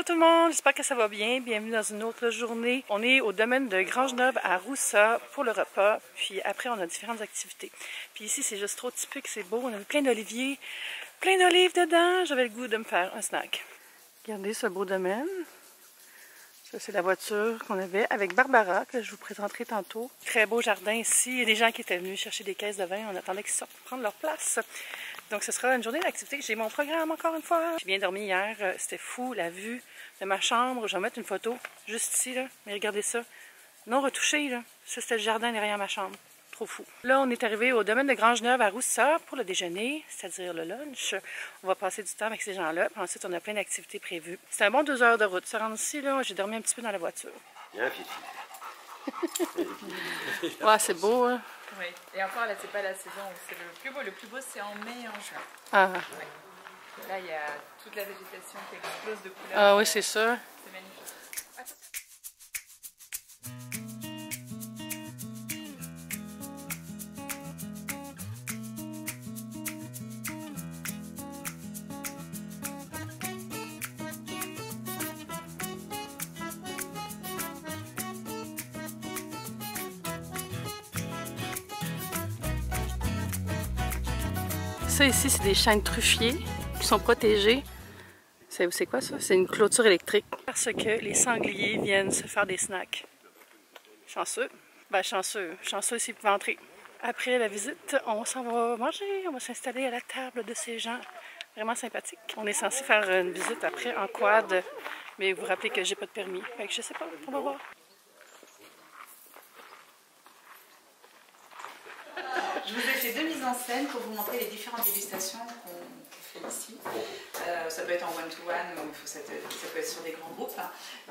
Allô tout le monde, j'espère que ça va bien. Bienvenue dans une autre journée. On est au domaine de Grangeneuve à Roussa pour le repas. Puis après, on a différentes activités. Puis ici, c'est juste trop typique, c'est beau. On a plein d'oliviers, plein d'olives dedans. J'avais le goût de me faire un snack. Regardez ce beau domaine. Ça, c'est la voiture qu'on avait avec Barbara, que je vous présenterai tantôt. Très beau jardin ici. Il y a des gens qui étaient venus chercher des caisses de vin. On attendait qu'ils sortent pour prendre leur place. Donc, ce sera une journée d'activité. J'ai mon programme encore une fois. J'ai bien dormi hier. C'était fou, la vue de ma chambre. Je vais mettre une photo juste ici, là. Mais regardez ça. Non retouché, là. Ça, c'était le jardin derrière ma chambre. Trop fou. Là, on est arrivé au domaine de Grangeneuve à Roussa pour le déjeuner, c'est-à-dire le lunch. On va passer du temps avec ces gens-là. Puis ensuite, on a plein d'activités prévues. C'est un bon 2 heures de route. Se rendre ici, là, j'ai dormi un petit peu dans la voiture. Il y a un fifi. Ouais, c'est beau, hein? Oui, et encore là, c'est pas la saison où c'est le plus beau. Le plus beau, c'est en mai et en juin. Ah, Ouais. Là, il y a toute la végétation qui explose de couleurs. ah oui, c'est sûr. C'est magnifique. Ça ici, c'est des chênes truffiers qui sont protégés. C'est quoi ça? C'est une clôture électrique. Parce que les sangliers viennent se faire des snacks. Chanceux. Ben chanceux. Chanceux s'ils peuvent entrer. Après la visite, on s'en va manger. On va s'installer à la table de ces gens. Vraiment sympathiques. On est censé faire une visite après en quad. Mais vous vous rappelez que j'ai pas de permis. Fait que je sais pas. On va voir. Je vous ai fait 2 mises en scène pour vous montrer les différentes dégustations qu'on fait ici. Ça peut être en one-to-one ou ça peut être sur des grands groupes.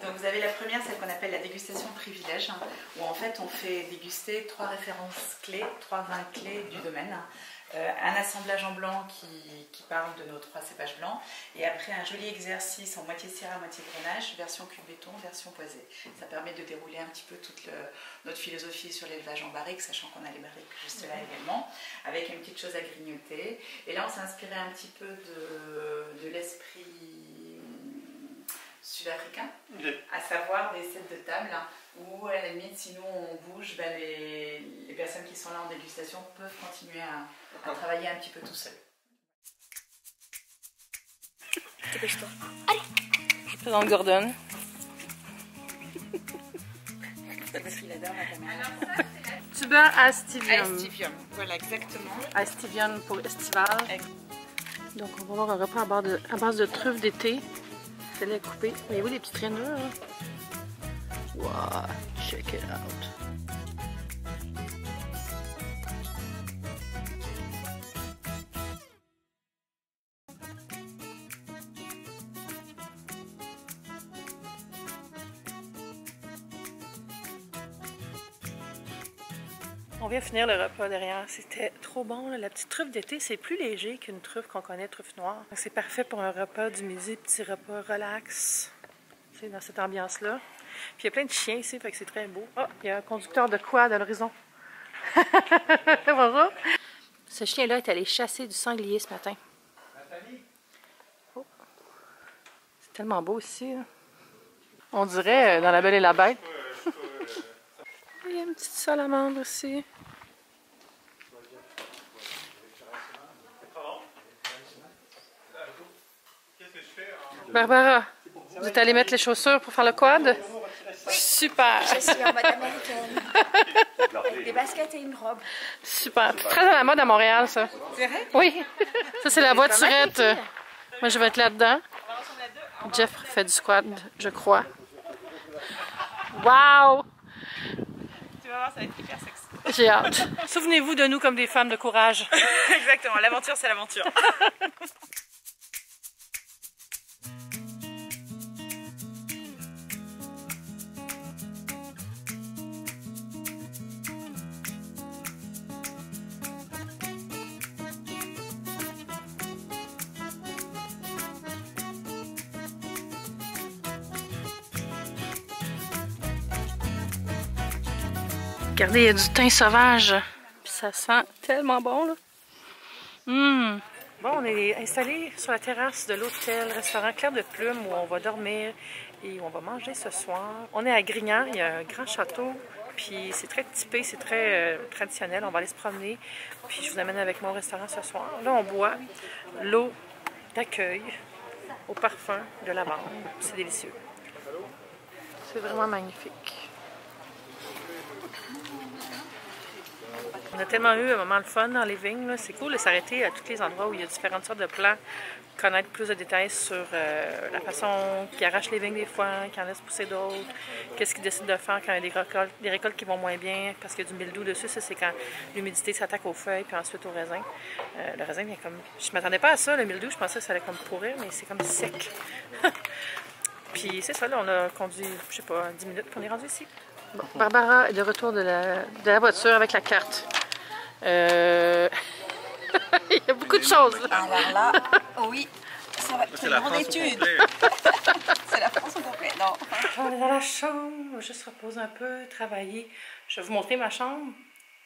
Donc vous avez la première, celle qu'on appelle la dégustation privilège, où en fait on fait déguster 3 références clés, 3 vins clés du domaine. Un assemblage en blanc qui parle de nos 3 cépages blancs, et après un joli exercice en moitié syrah, moitié grenache, version cul béton, version poisée. Ça permet de dérouler un petit peu toute notre philosophie sur l'élevage en barrique, sachant qu'on a les barriques juste là également, avec une petite chose à grignoter. Et là on s'est inspiré un petit peu de l'esprit sud-africain, à savoir des sets de table où à la limite si nous on bouge, ben les personnes qui sont là en dégustation peuvent continuer à travailler un petit peu tout seul. Dépêche-toi. Allez! Je présente Gordon. C'est parce qu'il adore la caméra. Tuba Astivium. Astivium, voilà exactement. Astivium pour estival. Donc on va avoir un repas à base de truffes d'été. C'est là coupé. Voyez-vous les petites rainures? Hein? Wow, check it out. On vient finir le repas derrière. C'était trop bon. Là. La petite truffe d'été, c'est plus léger qu'une truffe qu'on connaît, truffe noire. C'est parfait pour un repas du midi, petit repas relax. C'est dans cette ambiance-là. Puis il y a plein de chiens ici, fait que c'est très beau. Oh, il y a un conducteur de quad à l'horizon. Bonjour. Ce chien-là est allé chasser du sanglier ce matin. Oh. C'est tellement beau ici. Là. On dirait dans La Belle et la Bête. Il y a une petite salamandre ici. Barbara, vous êtes allée mettre les chaussures pour faire le quad? Oui. Super! Je suis en mode américaine. Avec des baskets et une robe. Super! Très à la mode à Montréal, ça. C'est vrai? Oui! Ça, c'est la voiturette. Moi, je vais être là-dedans. Jeff fait du quad, je crois. Wow! Tu vas voir, ça va être hyper sexy. J'ai hâte. Souvenez-vous de nous comme des femmes de courage. Exactement, l'aventure c'est l'aventure. Regardez, il y a du thym sauvage. Puis ça sent tellement bon, là. Bon, on est installé sur la terrasse de l'hôtel-restaurant Clair de Plume où on va dormir et où on va manger ce soir. On est à Grignan, il y a un grand château, puis c'est très typé, c'est très traditionnel. On va aller se promener, puis je vous amène avec moi au restaurant ce soir. Là, on boit l'eau d'accueil au parfum de lavande. C'est délicieux. C'est vraiment magnifique. On a tellement eu un moment de fun dans les vignes. C'est cool de s'arrêter à tous les endroits où il y a différentes sortes de plants, connaître plus de détails sur la façon qu'ils arrachent les vignes des fois, qu'ils en laissent pousser d'autres, qu'est-ce qu'ils décident de faire quand il y a des récoltes qui vont moins bien, parce qu'il y a du mildiou dessus. Ça, c'est quand l'humidité s'attaque aux feuilles, puis ensuite au raisin. Le raisin vient comme... Je m'attendais pas à ça, le mildiou. Je pensais que ça allait comme pourrir, mais c'est comme sec. Puis c'est ça, là, on a conduit, je sais pas, 10 minutes qu'on est rendu ici. Bon, Barbara est de retour de la voiture avec la carte. Il y a beaucoup de choses. Là. Alors là, oui, ça va être une grande étude. C'est la France au complet, non. On est dans la chambre, on va juste reposer un peu, travailler. Je vais vous montrer ma chambre.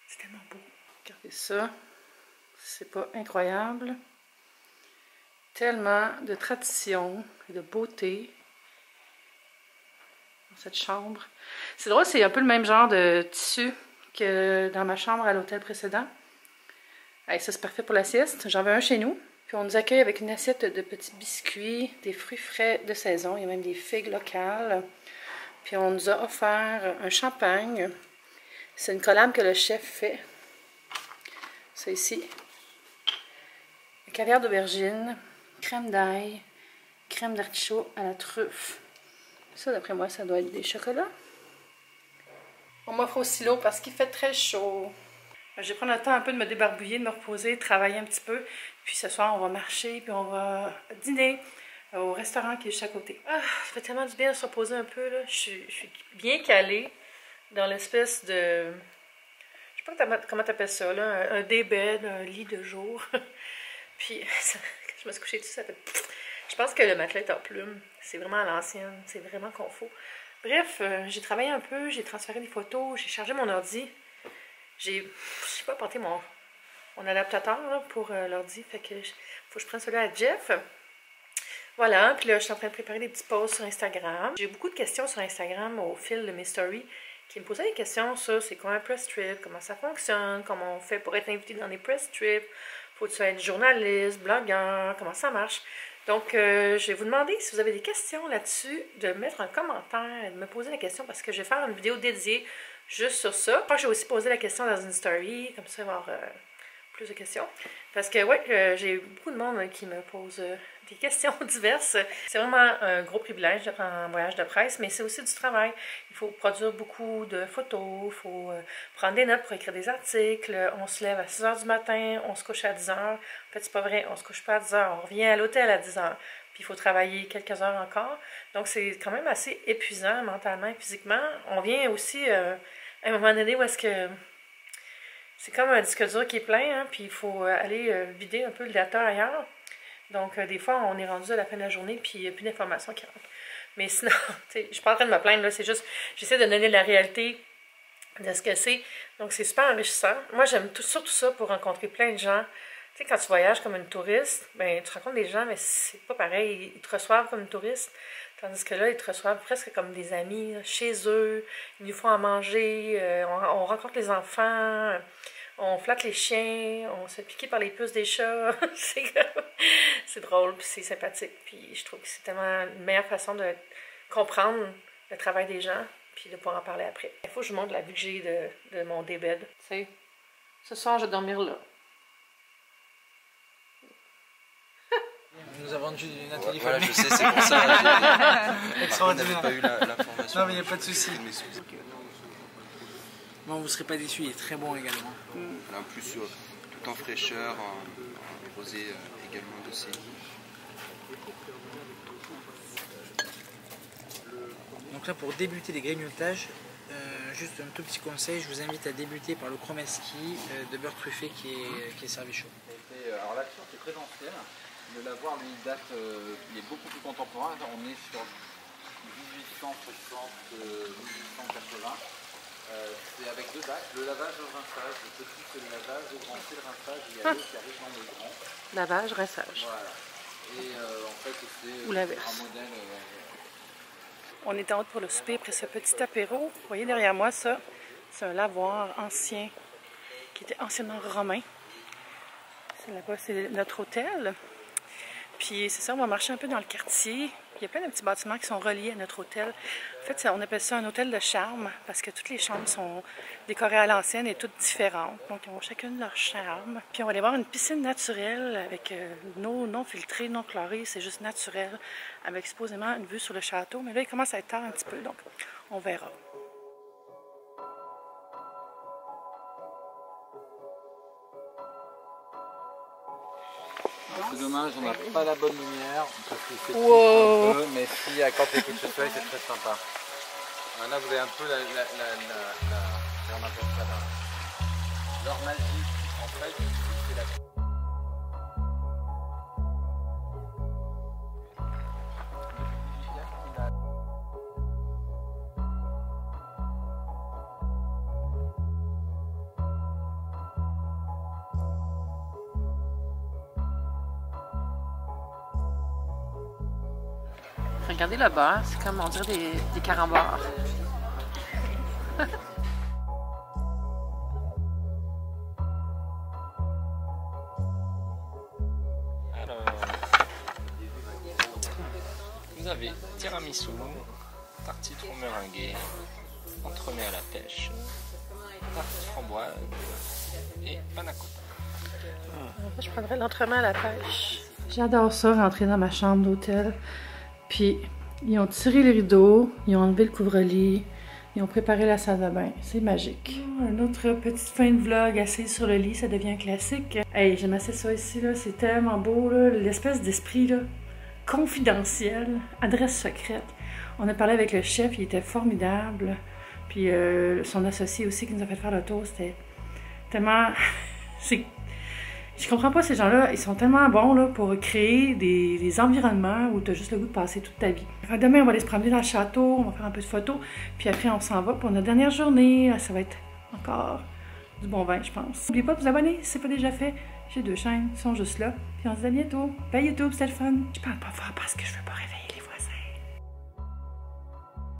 C'est tellement beau. Regardez ça. C'est pas incroyable. Tellement de tradition et de beauté dans cette chambre. C'est drôle, c'est un peu le même genre de tissu que dans ma chambre à l'hôtel précédent. Allez, ça, c'est parfait pour la sieste. J'en veux un chez nous. Puis on nous accueille avec une assiette de petits biscuits, des fruits frais de saison. Il y a même des figues locales. Puis on nous a offert un champagne. C'est une collab que le chef fait. Ça ici. Caviar d'aubergine, crème d'ail, crème d'artichaut à la truffe. Ça, d'après moi, ça doit être des chocolats. On m'offre aussi l'eau parce qu'il fait très chaud. Je vais prendre le temps un peu de me débarbouiller, de me reposer, de travailler un petit peu. Puis ce soir, on va marcher, puis on va dîner au restaurant qui est juste à côté. Ah, ça fait tellement du bien de se reposer un peu, là. Je suis bien calée dans l'espèce de... Je sais pas comment t'appelles ça, là. Un daybed, un lit de jour. Puis, quand je me suis couchée dessus, ça fait... Je pense que le matelas est en plume. C'est vraiment à l'ancienne. C'est vraiment confort. Bref, j'ai travaillé un peu, j'ai transféré des photos, j'ai chargé mon ordi. Je sais pas apporté mon adaptateur là, pour l'ordi. Fait que faut que je prenne celui à Jeff. Voilà, puis là, je suis en train de préparer des petits posts sur Instagram. J'ai eu beaucoup de questions sur Instagram au fil de mes stories qui me posaient des questions sur c'est quoi un press trip, comment ça fonctionne, comment on fait pour être invité dans les press trips, faut-tu être journaliste, blogueur, comment ça marche. Donc, je vais vous demander si vous avez des questions là-dessus, de mettre un commentaire, de me poser la question parce que je vais faire une vidéo dédiée juste sur ça. Après, je vais aussi poser la question dans une story, comme ça, il va y avoir plus de questions. Parce que, ouais, j'ai beaucoup de monde qui me pose des questions diverses. C'est vraiment un gros privilège d'être en voyage de presse, mais c'est aussi du travail. Il faut produire beaucoup de photos, il faut prendre des notes pour écrire des articles. On se lève à 6 h du matin, on se couche à 10 h. En fait, c'est pas vrai, on se couche pas à 10 h, on revient à l'hôtel à 10 h. Puis il faut travailler quelques heures encore. Donc, c'est quand même assez épuisant mentalement et physiquement. On vient aussi à un moment donné où est-ce que c'est comme un disque dur qui est plein, hein, puis il faut aller vider un peu le data ailleurs. Donc, des fois, on est rendu à la fin de la journée, puis il n'y a plus d'informations qui rentrent. Mais sinon, je ne suis pas en train de me plaindre, là, c'est juste, j'essaie de donner la réalité de ce que c'est. Donc, c'est super enrichissant. Moi, j'aime surtout ça pour rencontrer plein de gens. Tu sais, quand tu voyages comme une touriste, ben, tu rencontres des gens, mais c'est pas pareil. Ils te reçoivent comme une touriste. Tandis que là, ils te reçoivent presque comme des amis, là, chez eux. Ils nous font à manger. On rencontre les enfants. On flatte les chiens. On se fait piquer par les puces des chats. C'est drôle, puis c'est sympathique. Puis je trouve que c'est tellement une meilleure façon de comprendre le travail des gens, puis de pouvoir en parler après. Il faut que je vous montre la vue que j'ai de mon daybed. Tu sais, ce soir, je vais dormir là. On nous a vendu une atelier Voilà, famille. je sais, c'est pour ça. Extraordinaire. On n'avait pas eu l'information. Non, mais il n'y a pas de souci. Bon, vous ne serez pas déçus, il est très bon également. Là, en plus, tout en fraîcheur, en rosé également dossier. Donc là, pour débuter les grignotages, juste un tout petit conseil, je vous invite à débuter par le chromeski de beurre truffé qui est servi chaud. Alors l'action c'est très ancienne, le lavoir lui date, il est beaucoup plus contemporain, on est sur 1860-1880, c'est avec deux bacs, le lavage et le rinçage, le petit c'est le lavage, le grand c'est le rinçage, et il y a l'eau qui arrive dans le grand. lavage, rinçage. Voilà. Et en fait, c'est Ou l'inverse. un modèle. On est en route pour le souper après ce petit apéro. Vous voyez derrière moi ça, c'est un lavoir ancien qui était anciennement romain. C'est là-bas, c'est notre hôtel. Puis c'est ça, on va marcher un peu dans le quartier. Il y a plein de petits bâtiments qui sont reliés à notre hôtel. En fait, on appelle ça un hôtel de charme parce que toutes les chambres sont décorées à l'ancienne et toutes différentes. Donc, ils ont chacune leur charme. Puis on va aller voir une piscine naturelle avec l'eau non filtrée, non chlorée. C'est juste naturel, avec supposément une vue sur le château. Mais là, il commence à être tard un petit peu, donc on verra. C'est dommage, on n'a pas la bonne lumière parce que c'est Wow. un peu, mais si quand les coups de soleil, c'est très sympa. Là, vous avez un peu on appelle ça l'heure magique. En fait, c'est la. Regardez le beurre, c'est comme on dirait des carambars. Alors, vous avez tiramisu, tarte citron meringuée, entremets à la pêche, tarte framboise et panna cotta. Je prendrais l'entremets à la pêche. J'adore ça, rentrer dans ma chambre d'hôtel. Puis, ils ont tiré les rideaux, ils ont enlevé le couvre-lit, ils ont préparé la salle de bain. C'est magique. Un autre petite fin de vlog assise sur le lit, ça devient classique. Hey, j'aime assez ça ici, là. C'est tellement beau, là. L'espèce d'esprit, là, confidentiel, adresse secrète. On a parlé avec le chef, il était formidable. Puis son associé aussi qui nous a fait faire le tour, c'était tellement... Je comprends pas ces gens-là, ils sont tellement bons là, pour créer des environnements où tu as juste le goût de passer toute ta vie. Enfin, demain, on va aller se promener dans le château, on va faire un peu de photos, puis après, on s'en va pour notre dernière journée. Ça va être encore du bon vin, je pense. N'oubliez pas de vous abonner si ce n'est pas déjà fait. J'ai 2 chaînes, ils sont juste là. Puis on se dit à bientôt. Bye YouTube, c'était le fun. Je parle pas fort parce que je veux pas réveiller